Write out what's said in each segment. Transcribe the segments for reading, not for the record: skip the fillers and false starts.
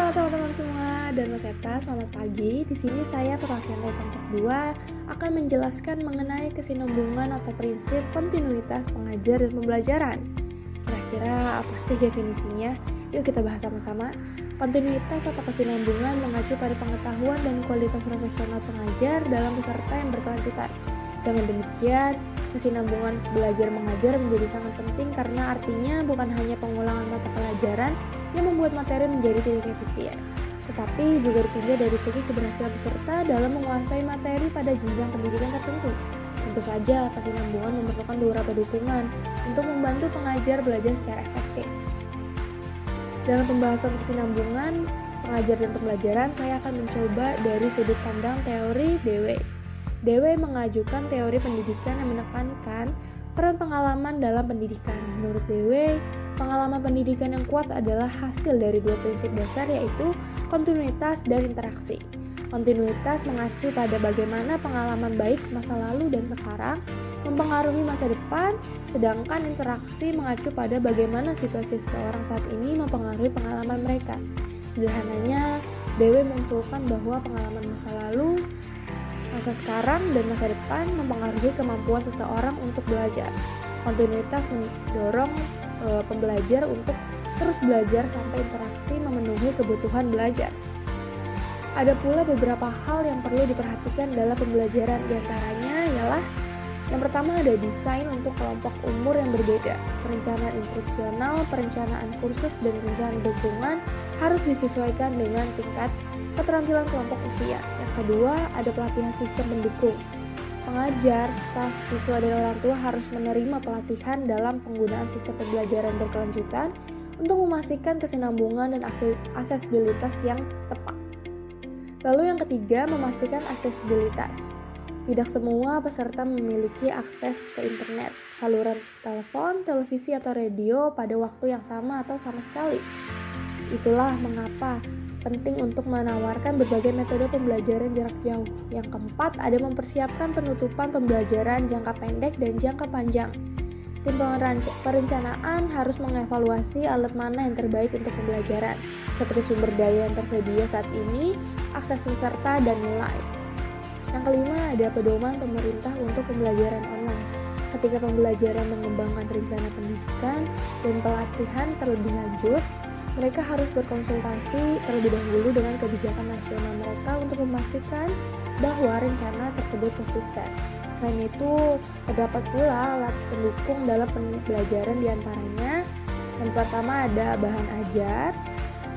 Halo teman-teman semua dan Mas Eta, selamat pagi. Di sini saya perwakilan dari kelompok 2 akan menjelaskan mengenai kesinambungan atau prinsip kontinuitas pengajar dan pembelajaran. Kira-kira apa sih definisinya? Yuk kita bahas sama-sama. Kontinuitas atau kesinambungan mengacu pada pengetahuan dan kualitas profesional pengajar dalam peserta yang berkelanjutan. Dengan demikian, kesinambungan belajar mengajar menjadi sangat penting karena artinya bukan hanya pengulangan mata pelajaran yang membuat materi menjadi tidak efisien, tetapi juga ditinjau dari segi keberhasilan peserta dalam menguasai materi pada jenjang pendidikan tertentu. Tentu saja, kesinambungan memerlukan beberapa dukungan untuk membantu pengajar belajar secara efektif. Dalam pembahasan kesinambungan pengajar dan pembelajaran, saya akan mencoba dari sudut pandang teori Dewey. Dewey mengajukan teori pendidikan yang menekankan peran pengalaman dalam pendidikan. Menurut Dewey, pengalaman pendidikan yang kuat adalah hasil dari dua prinsip dasar, yaitu kontinuitas dan interaksi. Kontinuitas mengacu pada bagaimana pengalaman baik masa lalu dan sekarang mempengaruhi masa depan, sedangkan interaksi mengacu pada bagaimana situasi seseorang saat ini mempengaruhi pengalaman mereka. Sederhananya, Dewey mengusulkan bahwa pengalaman masa lalu, masa sekarang, dan masa depan mempengaruhi kemampuan seseorang untuk belajar. Kontinuitas mendorong pembelajar untuk terus belajar sampai interaksi memenuhi kebutuhan belajar. Ada pula beberapa hal yang perlu diperhatikan dalam pembelajaran, diantaranya ialah yang pertama ada desain untuk kelompok umur yang berbeda. Perencanaan instruksional, perencanaan kursus, dan rencana dukungan harus disesuaikan dengan tingkat keterampilan kelompok usia. Yang kedua, ada pelatihan sistem pendukung. Pengajar, staf, siswa, dan orang tua harus menerima pelatihan dalam penggunaan sistem pembelajaran berkelanjutan untuk memastikan kesinambungan dan aksesibilitas yang tepat. Lalu yang ketiga, memastikan aksesibilitas. Tidak semua peserta memiliki akses ke internet, saluran telepon, televisi, atau radio pada waktu yang sama atau sama sekali. Itulah mengapa penting untuk menawarkan berbagai metode pembelajaran jarak jauh. Yang keempat, ada mempersiapkan penutupan pembelajaran jangka pendek dan jangka panjang. Tim perencanaan harus mengevaluasi alat mana yang terbaik untuk pembelajaran, seperti sumber daya yang tersedia saat ini, akses peserta, dan nilai. Yang kelima, ada pedoman pemerintah untuk pembelajaran online. Ketika pembelajaran mengembangkan rencana pendidikan dan pelatihan terlebih lanjut, mereka harus berkonsultasi terlebih dahulu dengan kebijakan nasional mereka untuk memastikan bahwa rencana tersebut konsisten. Selain itu, terdapat pula alat pendukung dalam pembelajaran, diantaranya yang pertama ada bahan ajar,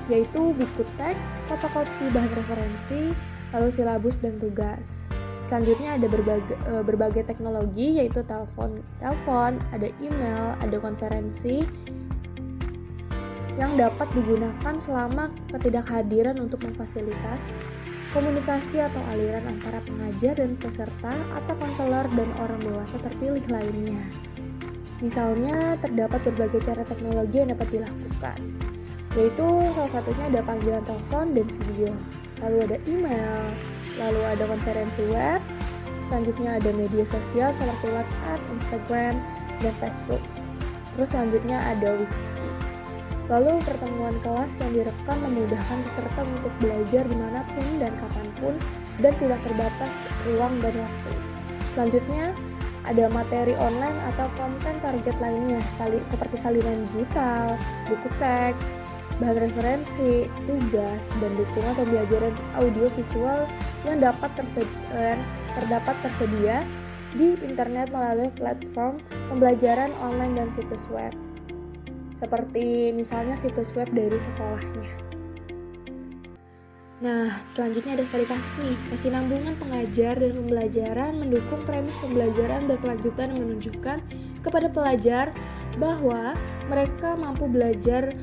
yaitu buku teks, fotokopi bahan referensi, lalu silabus dan tugas. Selanjutnya ada berbagai teknologi, yaitu telepon, ada email, ada konferensi yang dapat digunakan selama ketidakhadiran untuk memfasilitas komunikasi atau aliran antara pengajar dan peserta atau konselor dan orang dewasa terpilih lainnya. Misalnya, terdapat berbagai cara teknologi yang dapat dilakukan, yaitu salah satunya ada panggilan telepon dan video, lalu ada email, lalu ada konferensi web, selanjutnya ada media sosial seperti WhatsApp, Instagram, dan Facebook. Terus selanjutnya ada wiki. Lalu pertemuan kelas yang direkam memudahkan peserta untuk belajar dimanapun dan kapanpun dan tidak terbatas ruang dan waktu. Selanjutnya ada materi online atau konten target lainnya seperti salinan digital, buku teks, bahan referensi, tugas, dan dukungan pembelajaran audio visual yang terdapat tersedia di internet melalui platform pembelajaran online dan situs web, seperti misalnya situs web dari sekolahnya. Nah, selanjutnya ada studi kasus nih. Kesinambungan pengajar dan pembelajaran mendukung premis pembelajaran berkelanjutan yang menunjukkan kepada pelajar bahwa mereka mampu belajar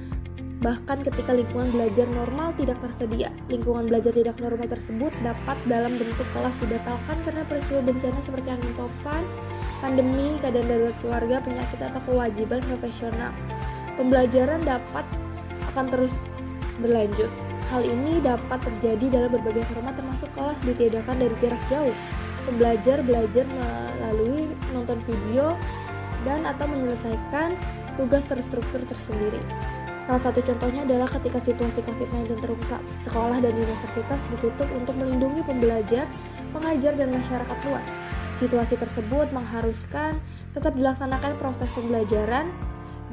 bahkan ketika lingkungan belajar normal tidak tersedia. Lingkungan belajar tidak normal tersebut dapat dalam bentuk kelas dibatalkan karena peristiwa bencana seperti angin topan, pandemi, keadaan darurat keluarga, penyakit, atau kewajiban profesional. Pembelajaran akan terus berlanjut. Hal ini dapat terjadi dalam berbagai format termasuk kelas ditiadakan dari jarak jauh. Pembelajar belajar melalui menonton video dan atau menyelesaikan tugas terstruktur tersendiri. Salah satu contohnya adalah ketika situasi COVID-19 terungkap, sekolah dan universitas ditutup untuk melindungi pembelajar, pengajar, dan masyarakat luas. Situasi tersebut mengharuskan tetap dilaksanakan proses pembelajaran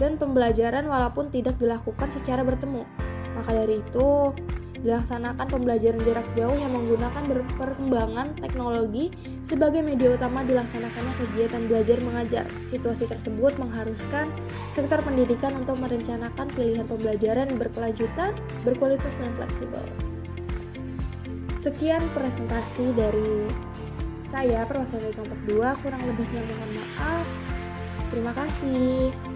dan pembelajaran walaupun tidak dilakukan secara bertemu. Maka dari itu, dilaksanakan pembelajaran jarak jauh yang menggunakan perkembangan teknologi sebagai media utama dilaksanakannya kegiatan belajar mengajar. Situasi tersebut mengharuskan sektor pendidikan untuk merencanakan pilihan pembelajaran yang berkelanjutan, berkualitas, dan fleksibel. Sekian presentasi dari saya, perwakilan dari kelompok 2, kurang lebihnya mohon maaf. Terima kasih.